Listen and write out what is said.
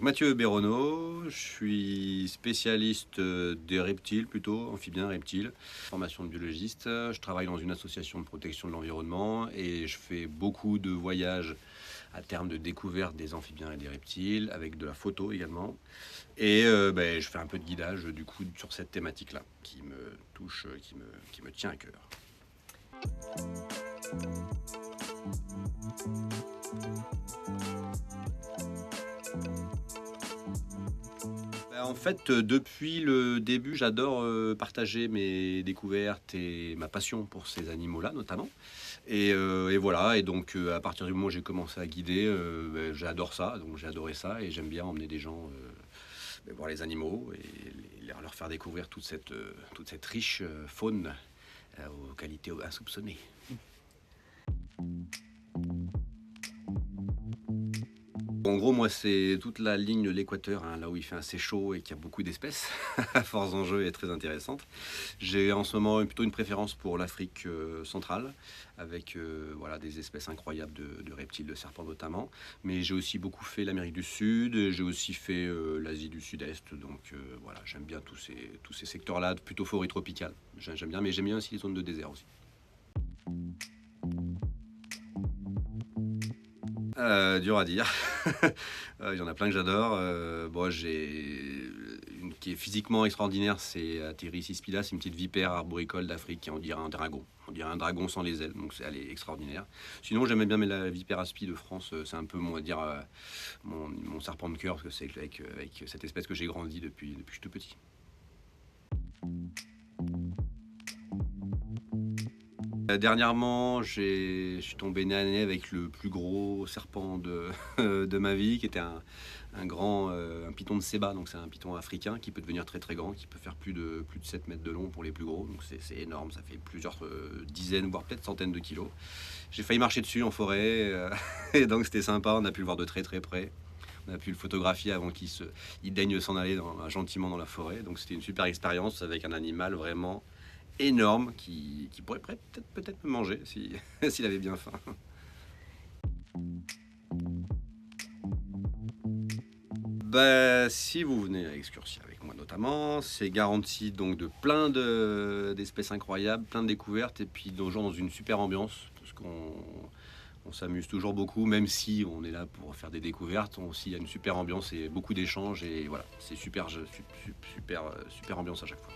Mathieu Béronneau, je suis spécialiste des reptiles plutôt, amphibiens, reptiles, formation de biologiste. Je travaille dans une association de protection de l'environnement et je fais beaucoup de voyages à terme de découverte des amphibiens et des reptiles, avec de la photo également. Et je fais un peu de guidage du coup sur cette thématique-là, qui me touche, qui me tient à cœur. En fait, depuis le début, j'adore partager mes découvertes et ma passion pour ces animaux-là, notamment. Et voilà, et donc à partir du moment où j'ai commencé à guider, j'adore ça, donc j'ai adoré ça, et j'aime bien emmener des gens voir les animaux et leur faire découvrir toute cette riche faune aux qualités insoupçonnées. En gros, moi, c'est toute la ligne de l'équateur, hein, là où il fait assez chaud et qu'il y a beaucoup d'espèces, à force d'enjeux et très intéressante. J'ai en ce moment plutôt une préférence pour l'Afrique centrale, avec voilà, des espèces incroyables de reptiles, de serpents notamment. Mais j'ai aussi beaucoup fait l'Amérique du Sud, j'ai aussi fait l'Asie du Sud-Est. Donc voilà, j'aime bien tous ces secteurs-là, plutôt forêt tropicale. J'aime bien, mais j'aime bien aussi les zones de désert aussi. Dur à dire. Il y en a plein que j'adore. J'ai une qui est physiquement extraordinaire, c'est Atheris ispida, c'est une petite vipère arboricole d'Afrique, on dirait un dragon. On dirait un dragon sans les ailes, donc elle est extraordinaire. Sinon, j'aimais bien mais la vipère aspi de France, c'est un peu, on va dire, mon serpent de cœur, parce que c'est avec cette espèce que j'ai grandi depuis que je suis tout petit. Dernièrement, je suis tombé nez à nez avec le plus gros serpent de ma vie, qui était un python de Séba, donc c'est un python africain qui peut devenir très très grand, qui peut faire plus de 7 mètres de long pour les plus gros, donc c'est énorme, ça fait plusieurs dizaines, voire peut-être centaines de kilos. J'ai failli marcher dessus en forêt, et donc c'était sympa, on a pu le voir de très très près. On a pu le photographier avant il daigne s'en aller gentiment dans la forêt, donc c'était une super expérience avec un animal vraiment énorme qui pourrait peut-être me manger s'il avait bien faim. Si vous venez à Excursia avec moi notamment, c'est garanti donc de d'espèces incroyables, plein de découvertes et puis toujours dans une super ambiance parce qu'on s'amuse toujours beaucoup, même si on est là pour faire des découvertes, il y a une super ambiance et beaucoup d'échanges et voilà, c'est super ambiance à chaque fois.